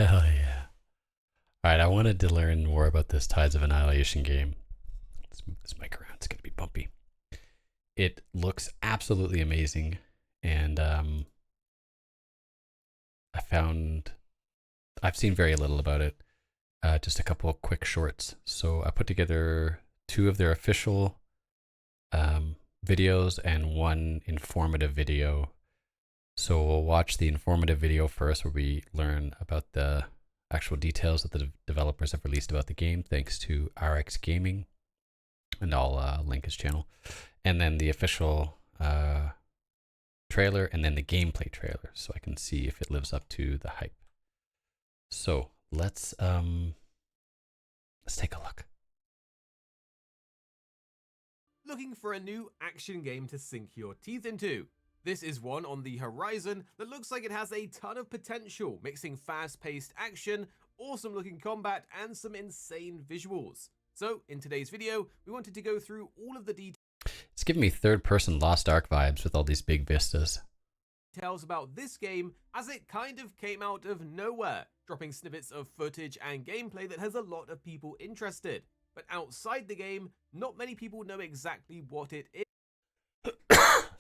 Hell yeah. Alright, I wanted to learn more about this Tides of Annihilation game. Let's move this mic around, it's gonna be bumpy. It looks absolutely amazing, and I've seen very little about it, just a couple of quick shorts. So I put together two of their official videos and one informative video. So we'll watch the informative video first, where we learn about the actual details that the developers have released about the game, thanks to RX Gaming, and I'll link his channel. And then the official trailer, and then the gameplay trailer, so I can see if it lives up to the hype. So let's take a look. Looking for a new action game to sink your teeth into? This is one on the horizon that looks like it has a ton of potential, mixing fast-paced action, awesome-looking combat, and some insane visuals. So, in today's video, we wanted to go through all of the It's giving me third-person Lost Ark vibes with all these big vistas. details about this game, as it kind of came out of nowhere, dropping snippets of footage and gameplay that has a lot of people interested. But outside the game, not many people know exactly what it is.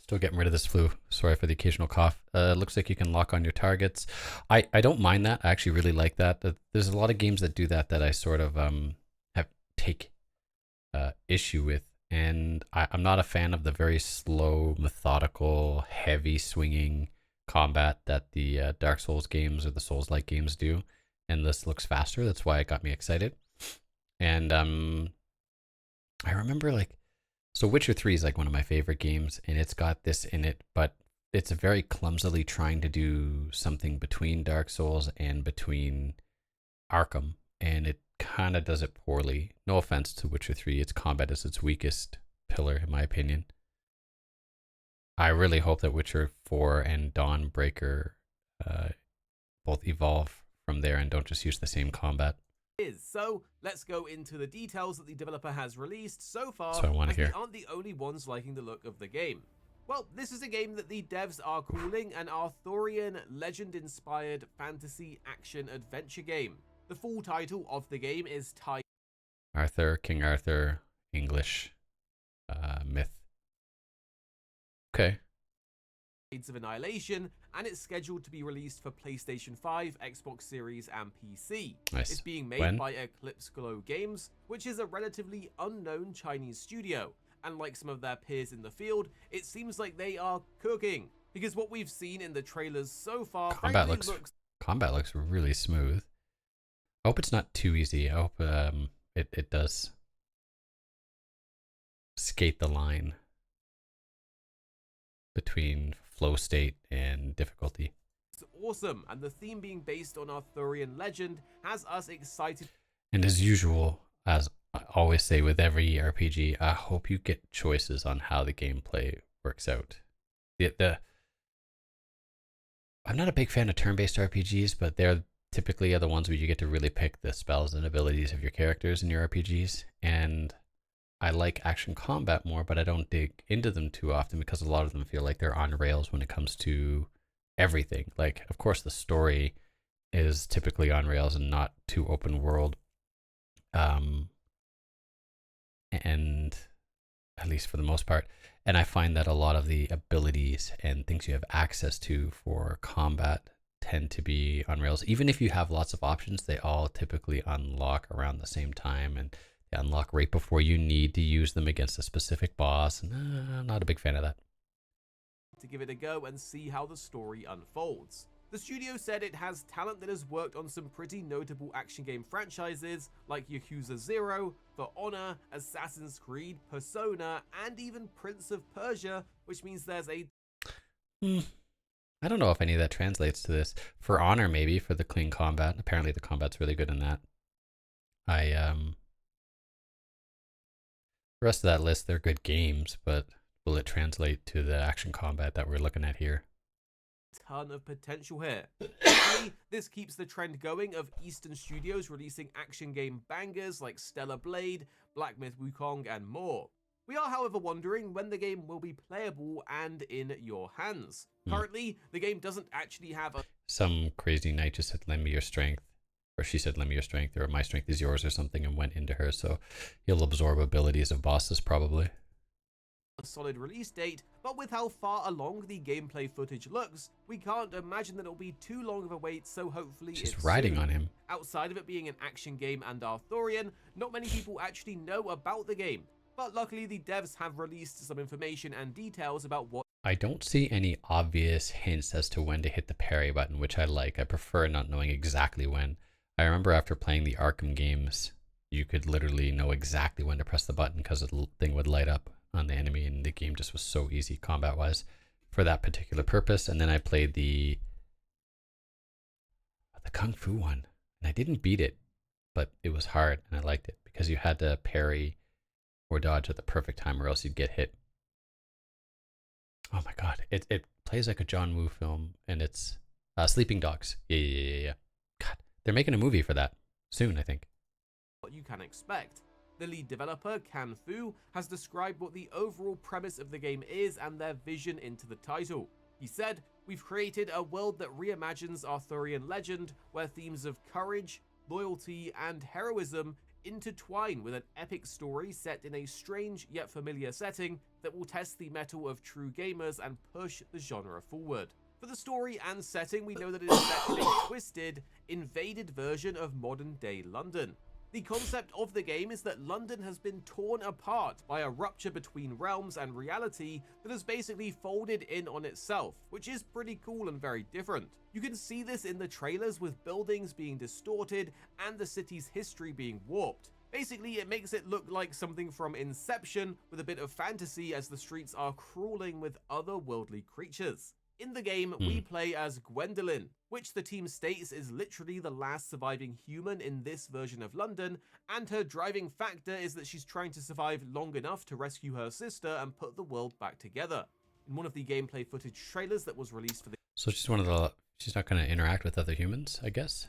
Still getting rid of this flu. Sorry for the occasional cough. Looks like you can lock on your targets. I don't mind that. I actually really like that. There's a lot of games that do that I sort of take issue with. And I'm not a fan of the very slow, methodical, heavy swinging combat that the Dark Souls games or the Souls-like games do. And this looks faster. That's why it got me excited. And I remember, like, so Witcher 3 is like one of my favorite games, and it's got this in it, but it's very clumsily trying to do something between Dark Souls and between Arkham, and it kind of does it poorly. No offense to Witcher 3, its combat is its weakest pillar, in my opinion. I really hope that Witcher 4 and Dawnbreaker both evolve from there and don't just use the same combat. So let's go into the details that the developer has released so far, So I want to as hear. we aren't the only ones liking the look of the game. Well, this is a game that the devs are calling an Arthurian legend-inspired fantasy action adventure game. The full title of the game is Arthur, King Arthur, English myth. Okay. Tides of Annihilation, and it's scheduled to be released for PlayStation 5, Xbox Series, and PC. Nice. It's being made When? by Eclipse Glow Games, which is a relatively unknown Chinese studio. And like some of their peers in the field, it seems like they are cooking, because what we've seen in the trailers so far Combat frankly combat looks really smooth. I hope it's not too easy. I hope it does skate the line between flow state and difficulty. awesome, and the theme being based on Arthurian legend has us excited. And as usual, as I always say with every RPG, I hope you get choices on how the gameplay works out. I'm not a big fan of turn-based RPGs, but they're typically the ones where you get to really pick the spells and abilities of your characters in your RPGs. And I like action combat more, but I don't dig into them too often because a lot of them feel like they're on rails when it comes to everything. Like, of course, the story is typically on rails and not too open world. And at least for the most part. And I find that a lot of the abilities and things you have access to for combat tend to be on rails. Even if you have lots of options, they all typically unlock around the same time, and they unlock right before you need to use them against a specific boss. And I'm not a big fan of that. To give it a go and see how the story unfolds. The studio said it has talent that has worked on some pretty notable action game franchises like Yakuza 0, For Honor, Assassin's Creed, Persona, and even Prince of Persia, which means there's a I don't know if any of that translates to this. For Honor, maybe, for the clean combat. Apparently the combat's really good in that. The rest of that list, they're good games, but will it translate to the action combat that we're looking at here? ton of potential here. Hopefully, this keeps the trend going of Eastern studios releasing action game bangers like Stellar Blade, Black Myth Wukong, and more. We are, however, wondering when the game will be playable and in your hands. Currently, the game doesn't actually have a Some crazy knight just said, lend me your strength. or she said, lend me your strength, or my strength is yours, or something, and went into her. So he'll absorb abilities of bosses, probably. A solid release date, but with how far along the gameplay footage looks, we can't imagine that it'll be too long of a wait, so hopefully She's riding on him. Outside of it being an action game and Arthurian, not many people actually know about the game, but luckily the devs have released some information and details about what. I don't see any obvious hints as to when to hit the parry button, which I like. I prefer not knowing exactly when. I remember after playing the Arkham games, you could literally know exactly when to press the button because the thing would light up on the enemy, and the game just was so easy combat-wise for that particular purpose. And then I played the Kung Fu one, and I didn't beat it, but it was hard, and I liked it because you had to parry or dodge at the perfect time or else you'd get hit. Oh my god, it plays like a John Woo film, and it's Sleeping Dogs. Yeah. God, they're making a movie for that soon, I think. What you can expect. The lead developer, Can Fu, has described what the overall premise of the game is and their vision into the title. He said, "We've created a world that reimagines Arthurian legend, where themes of courage, loyalty, and heroism intertwine with an epic story set in a strange yet familiar setting that will test the mettle of true gamers and push the genre forward." For the story and setting, we know that it is set in a twisted, invaded version of modern-day London. The concept of the game is that London has been torn apart by a rupture between realms and reality that has basically folded in on itself, which is pretty cool and very different. You can see this in the trailers with buildings being distorted and the city's history being warped. Basically, it makes it look like something from Inception with a bit of fantasy as the streets are crawling with otherworldly creatures. In the game, we play as Gwendolyn, which the team states is literally the last surviving human in this version of London, and her driving factor is that she's trying to survive long enough to rescue her sister and put the world back together. In one of the gameplay footage trailers that was released for the So she's she's not going to interact with other humans, I guess?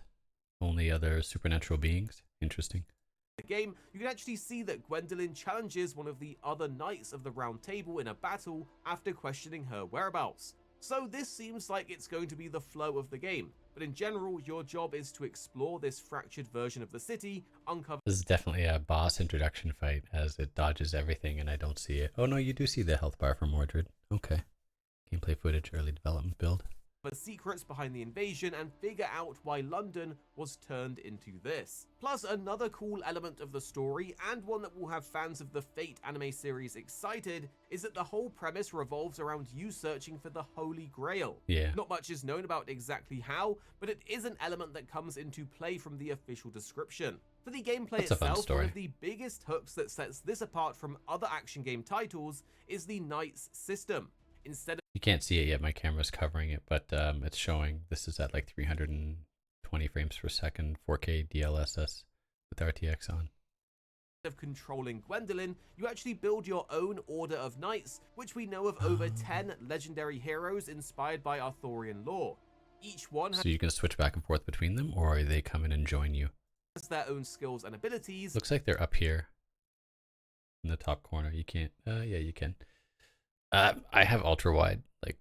Only other supernatural beings? Interesting. game, you can actually see that Gwendolyn challenges one of the other knights of the Round Table in a battle after questioning her whereabouts. So this seems like it's going to be the flow of the game, but in general, your job is to explore this fractured version of the city, uncover. This is definitely a boss introduction fight as it dodges everything and I don't see it. Oh no, you do see the health bar for Mordred. Okay. Gameplay footage, early development build. Secrets behind the invasion and figure out why London was turned into this. Plus, another cool element of the story, and one that will have fans of the Fate anime series excited, is that the whole premise revolves around you searching for the Holy Grail. Yeah. Not much is known about exactly how, but it is an element that comes into play from the official description. For the gameplay itself, one of the biggest hooks that sets this apart from other action game titles is the Knights system. Instead of You can't see it yet, my camera's covering it, but it's showing this is at like 320 frames per second, 4K DLSS with RTX on. of controlling Gwendolyn, you actually build your own order of knights, which we know of over 10 legendary heroes inspired by Arthurian lore. Each one So you can switch back and forth between them, or they come in and join you? has their own skills and abilities. Looks like they're up here in the top corner. You can't, yeah, you can. I have ultra wide, like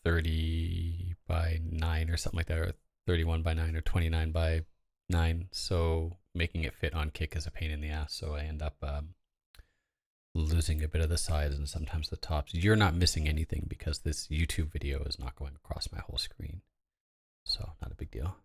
30 by 9 or something like that, or 31 by 9 or 29 by 9. So making it fit on kick is a pain in the ass. So I end up losing a bit of the sides and sometimes the tops. You're not missing anything because this YouTube video is not going across my whole screen. So not a big deal.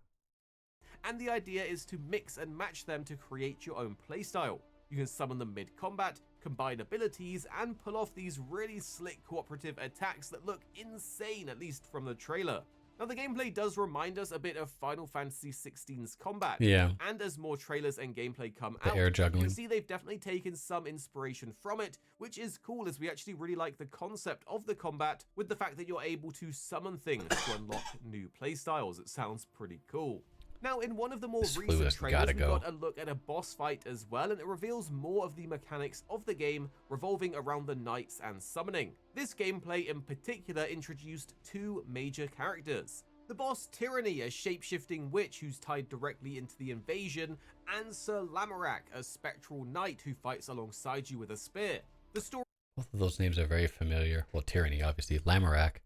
And the idea is to mix and match them to create your own playstyle. You can summon them mid-combat, combine abilities, and pull off these really slick cooperative attacks that look insane, at least from the trailer. Now, the gameplay does remind us a bit of Final Fantasy XVI's combat. Yeah. And as more trailers and gameplay come The out, air you juggling. can see they've definitely taken some inspiration from it, which is cool as we actually really like the concept of the combat with the fact that you're able to summon things to unlock new playstyles. It sounds pretty cool. Now, in one of the more recent trailers, we got a look at a boss fight as well, and it reveals more of the mechanics of the game revolving around the knights and summoning. This gameplay in particular introduced two major characters. The boss Tyranny, a shape-shifting witch who's tied directly into the invasion, and Sir Lamorak, a spectral knight who fights alongside you with a spear. The story... Both of those names are very familiar. Well, Tyranny, obviously. Lamorak.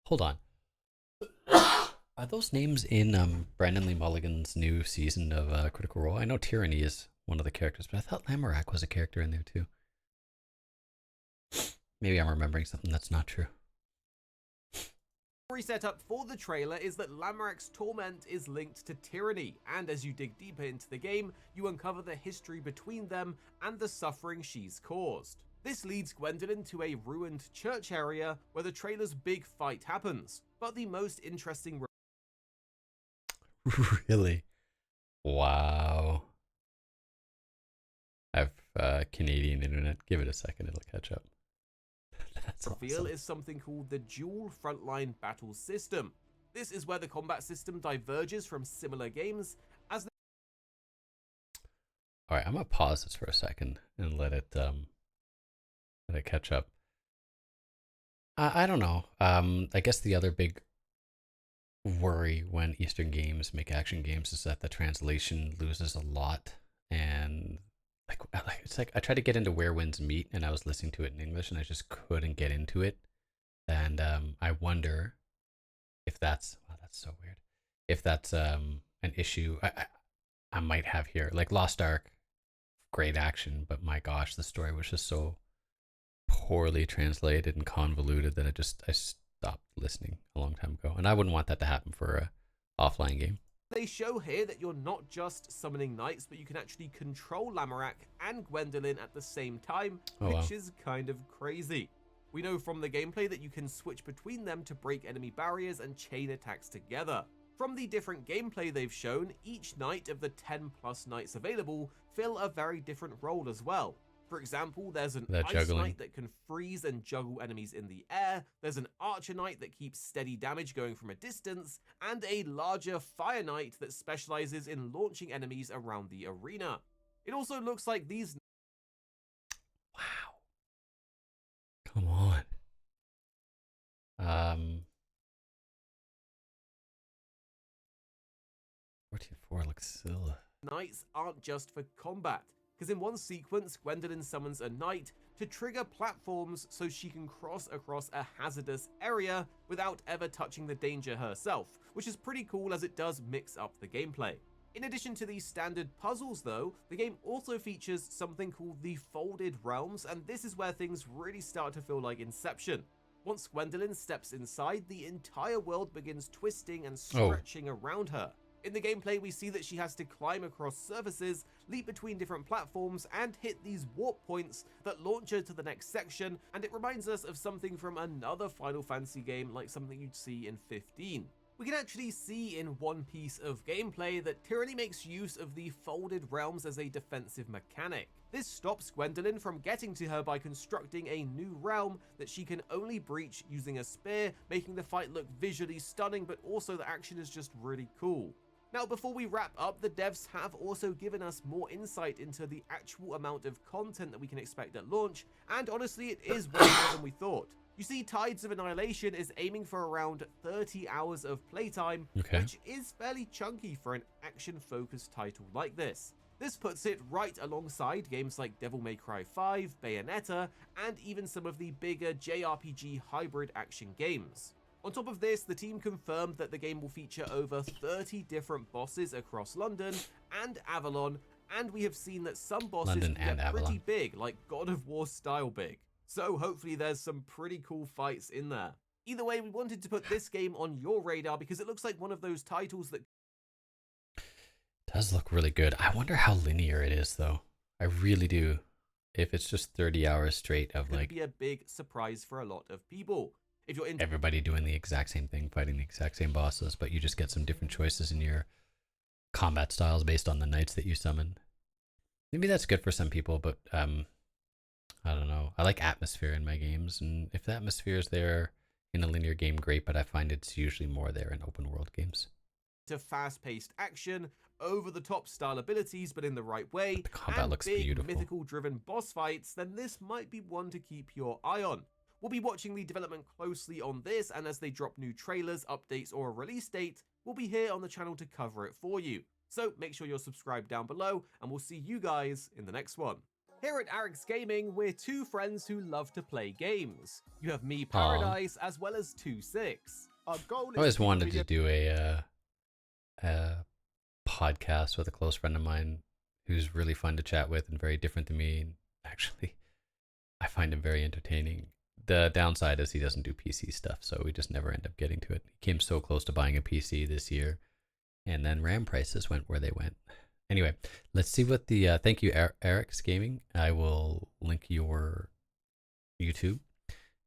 Hold on. Are those names in Brandon Lee Mulligan's new season of Critical Role? I know Tyranny is one of the characters, but I thought Lamorak was a character in there too. Maybe I'm remembering something that's not true. Story setup for the trailer is that Lamorak's torment is linked to tyranny, and as you dig deeper into the game, you uncover the history between them and the suffering she's caused. This leads Gwendolyn to a ruined church area where the trailer's big fight happens, but the most interesting Really? Wow. I have Canadian internet. Give it a second, it'll catch up. That's reveal awesome. is something called the dual frontline battle system. This is where the combat system diverges from similar games as All right, I'm gonna pause this for a second and let it catch up. I don't know. I guess the other big worry when Eastern games make action games is that the translation loses a lot, and it's like I tried to get into Where Winds Meet, and I was listening to it in English, and I just couldn't get into it, and I wonder if that's so weird. If that's an issue I might have here, like Lost Ark, great action, but my gosh, the story was just so poorly translated and convoluted that I stopped listening a long time ago, and I wouldn't want that to happen for a offline game. they show here that you're not just summoning knights, but you can actually control Lamorak and Gwendolyn at the same time, Oh, wow. which is kind of crazy. We know from the gameplay that you can switch between them to break enemy barriers and chain attacks together. From the different gameplay they've shown, each knight of the 10 plus knights available fill a very different role as well. For example, there's an That ice juggling. knight that can freeze and juggle enemies in the air, there's an archer knight that keeps steady damage going from a distance, and a larger fire knight that specializes in launching enemies around the arena. It also looks like these Wow. Come on. 14.4 looks so. knights aren't just for combat, because in one sequence, Gwendolyn summons a knight to trigger platforms so she can cross across a hazardous area without ever touching the danger herself, which is pretty cool as it does mix up the gameplay. In addition to these standard puzzles though, the game also features something called the Folded Realms, and this is where things really start to feel like Inception. Once Gwendolyn steps inside, the entire world begins twisting and stretching around her. In the gameplay, we see that she has to climb across surfaces, leap between different platforms, and hit these warp points that launch her to the next section, and it reminds us of something from another Final Fantasy game, like something you'd see in 15. We can actually see in one piece of gameplay that Tyranny makes use of the Folded Realms as a defensive mechanic. This stops Gwendolyn from getting to her by constructing a new realm that she can only breach using a spear, making the fight look visually stunning, but also the action is just really cool. Now, before we wrap up, the devs have also given us more insight into the actual amount of content that we can expect at launch, and honestly, it is way more than we thought. You see, Tides of Annihilation is aiming for around 30 hours of playtime, which is fairly chunky for an action-focused title like this. This puts it right alongside games like Devil May Cry 5, Bayonetta, and even some of the bigger JRPG hybrid action games. On top of this, the team confirmed that the game will feature over 30 different bosses across London and Avalon, and we have seen that some bosses get pretty big, like God of War style big. So hopefully there's some pretty cool fights in there. Either way, we wanted to put this game on your radar because it looks like one of those titles that does look really good. I wonder how linear it is though. I really do. If it's just 30 hours straight of could be a big surprise for a lot of people. If you're into everybody doing the exact same thing, fighting the exact same bosses, but you just get some different choices in your combat styles based on the knights that you summon. Maybe that's good for some people, but I don't know. I like atmosphere in my games, and if the atmosphere is there in a linear game, great, but I find it's usually more there in open world games. To fast-paced action, over-the-top style abilities, but in the right way, but the combat and looks big beautiful. mythical-driven boss fights, then this might be one to keep your eye on. We'll be watching the development closely on this, and as they drop new trailers, updates, or a release date, we'll be here on the channel to cover it for you. So make sure you're subscribed down below, and we'll see you guys in the next one. Here at Arix Gaming, we're two friends who love to play games. You have me, Paradise, as well as 2-6. Our goal I always is to wanted keep to do a podcast with a close friend of mine who's really fun to chat with and very different than me. And actually, I find him very entertaining. The downside is he doesn't do PC stuff, so we just never end up getting to it. He came so close to buying a PC this year, and then RAM prices went where they went. Anyway, let's see what the thank you, Eric's Gaming. I will link your YouTube,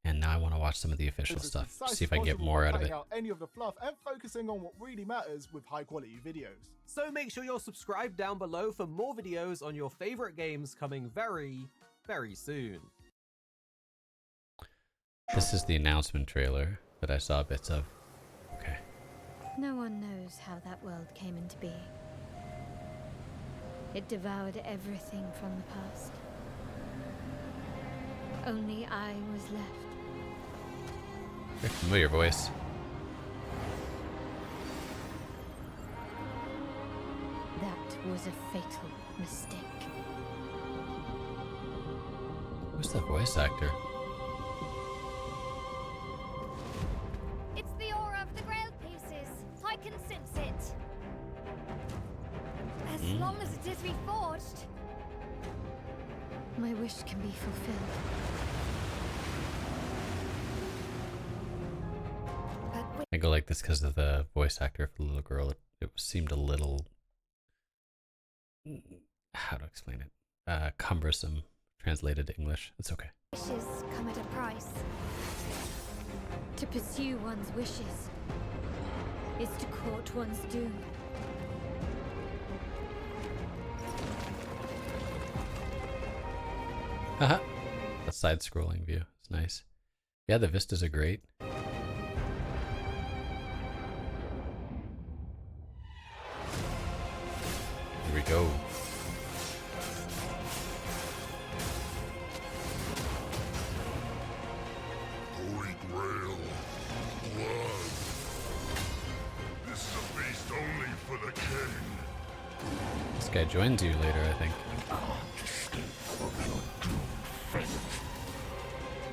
and now I want to watch some of the official as stuff. concise See if I can as get possible more by out of cutting it. out any of the fluff and focusing on what really matters with high quality videos. So make sure you're subscribed down below for more videos on your favorite games coming very, very soon. This is the announcement trailer that I saw bits of. Okay. No one knows how that world came into being. It devoured everything from the past. Only I was left. Very familiar voice. That was a fatal mistake. Who's the voice actor? It's the aura of the Grail pieces. I can sense it. As long as it is reforged. My wish can be fulfilled. But I go like this because of the voice actor for the little girl. It seemed a little, how to explain it, cumbersome translated to English. It's okay. wishes come at a price. To pursue one's wishes is to court one's doom. Haha. The side-scrolling view. It's nice. Yeah, the vistas are great. Here we go. Holy Grail. Blood. This is a feast only for the king. This guy joins you later, I think.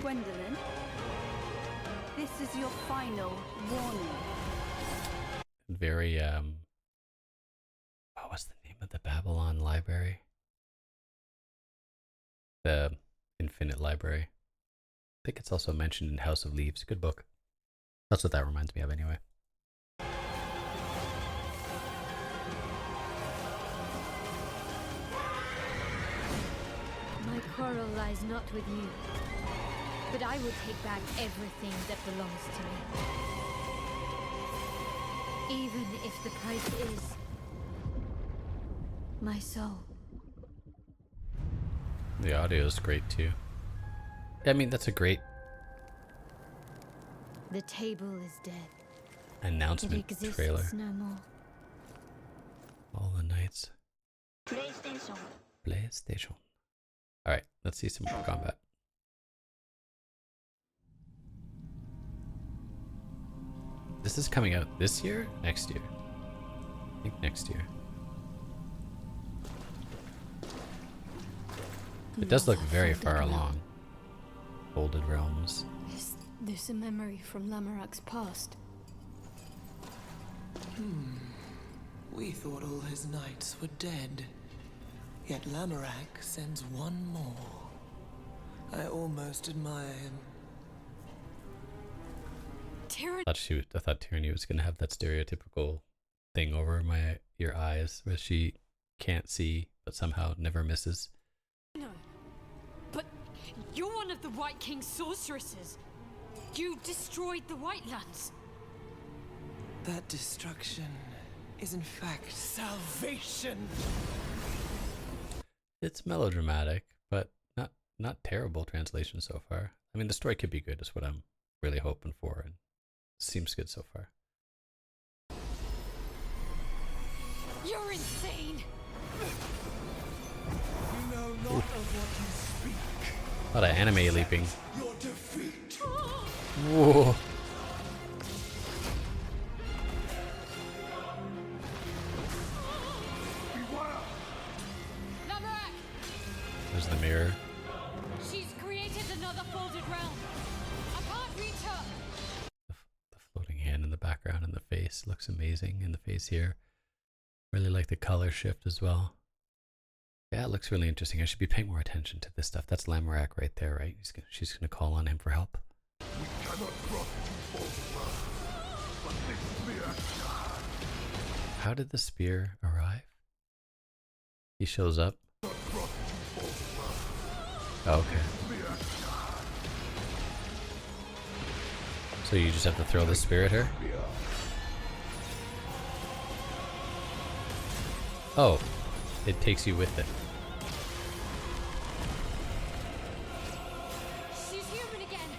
Gwendolyn, this is your final warning. Very, what was the name of the Babylon library? The Infinite Library. I think it's also mentioned in House of Leaves. Good book. That's what that reminds me of anyway. My quarrel lies not with you, but I will take back everything that belongs to me. Even if the price is my soul. The audio is great too. I mean, that's a great The table is dead. It announcement exists trailer. no more. All the nights. PlayStation. PlayStation. Alright, let's see some more combat. This is coming out this year? Next year? I think next year. It does look very far along. Folded Realms. Is this a memory from Lamarak's past? We thought all his knights were dead. Yet Lamarak sends one more. I almost admire him. Tyranny. I thought Tyranny was gonna have that stereotypical thing over your eyes where she can't see but somehow never misses. No. But you're one of the White King's sorceresses. You destroyed the White Lands. That destruction is in fact salvation. It's melodramatic, but not terrible translation so far. I mean, the story could be good is what I'm really hoping for, and seems good so far. You're insane. You know not of what you speak. A lot of anime leaping. Your defeat. Whoa. Lamarak, There's the mirror. she's created another folded realm. I can't reach her. The floating hand in face looks amazing in the face here. Really like the color shift as well. Yeah, it looks really interesting. I should be paying more attention to this stuff. That's Lamorak right there, right? She's gonna call on him for help. We cannot cross both worlds, but this spear can. How did the spear arrive? He shows up. Oh, okay. So you just have to throw the spear at her? Oh, it takes you with it. She's human again.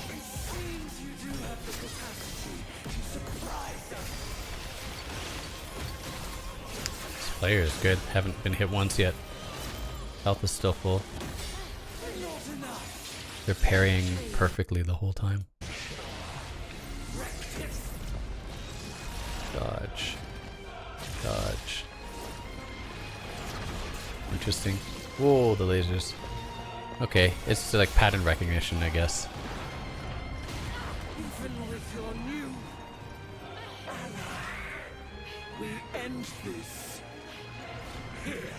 It seems you do have the capacity to surprise us. This player is good. Haven't been hit once yet. Health is still full. Not enough. They're parrying perfectly the whole time. Dodge. Dodge. Interesting. Whoa, the lasers. Okay, it's like pattern recognition, I guess. Even with your new ally, we end this here.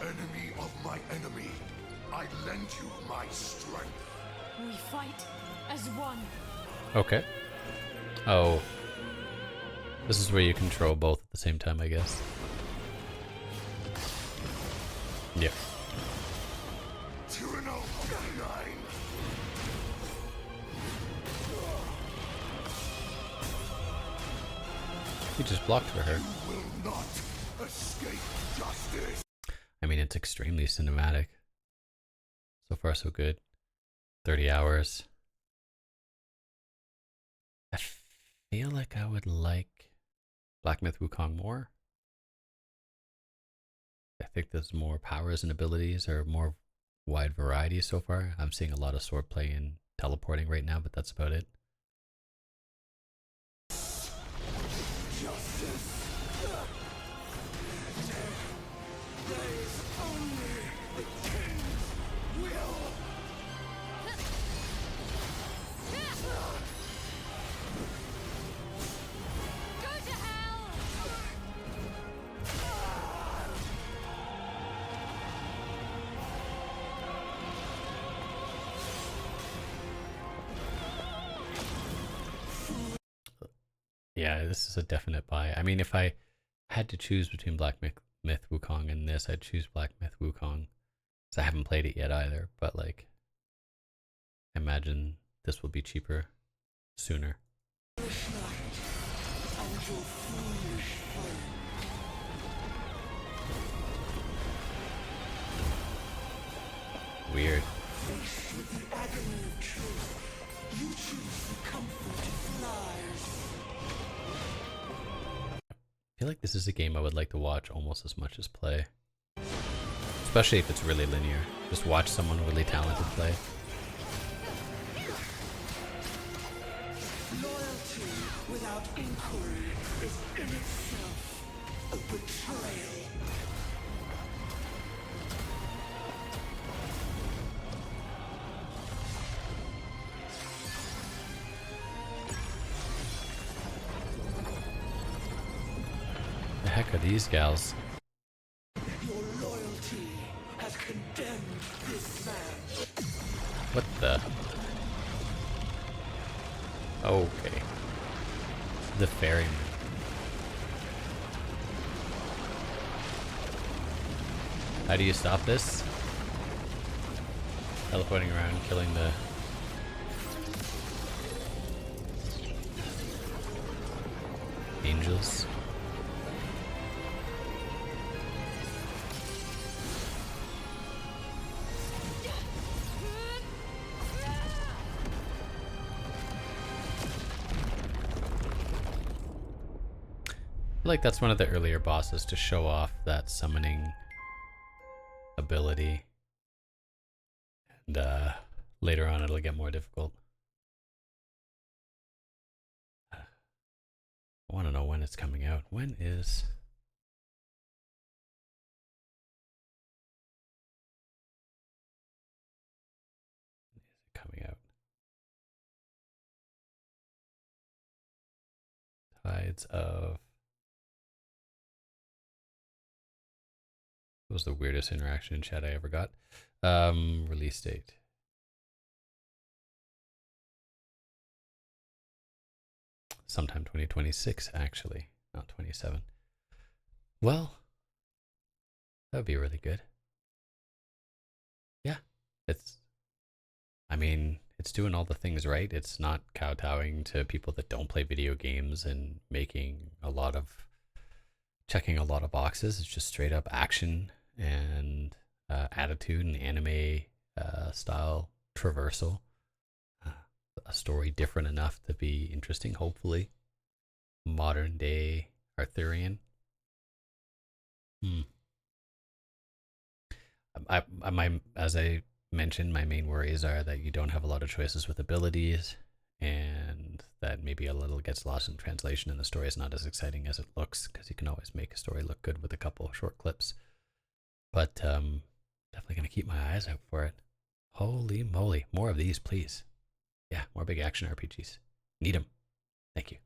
Enemy of my enemy, I lend you my strength. We fight as one. Okay. Oh. This is where you control both at the same time, I guess. Yep. Tyranno 99. He just blocked for her. You will not escape justice. I mean, it's extremely cinematic. So far, so good. 30 hours. I feel like I would like Black Myth Wukong more. I think there's more powers and abilities, or more wide variety so far. I'm seeing a lot of swordplay and teleporting right now, but that's about it. Yeah, this is a definite buy. I mean, if I had to choose between Black Myth Wukong and this, I'd choose Black Myth Wukong. Because I haven't played it yet either, but like, I imagine this will be cheaper sooner. Weird. I feel like this is a game I would like to watch almost as much as play. Especially if it's really linear. Just watch someone really talented play. Loyalty without inquiry is in itself a betrayal. The heck are these gals? Your loyalty has condemned this man. What the? Okay. The ferryman. How do you stop this? Teleporting around, killing the... angels. I feel like that's one of the earlier bosses to show off that summoning ability. And later on it'll get more difficult. I want to know when it's coming out. When is coming out? Tides of... That was the weirdest interaction in chat I ever got. Release date. Sometime 2026, actually, not 27. Well, that would be really good. Yeah, I mean, it's doing all the things right. It's not kowtowing to people that don't play video games and checking a lot of boxes. It's just straight up action and attitude and anime style traversal. A story different enough to be interesting, hopefully. Modern day Arthurian. As I mentioned, my main worries are that you don't have a lot of choices with abilities, and that maybe a little gets lost in translation, and the story is not as exciting as it looks, because you can always make a story look good with a couple of short clips. But definitely going to keep my eyes out for it. Holy moly, more of these, please. Yeah, more big action RPGs. Need them. Thank you.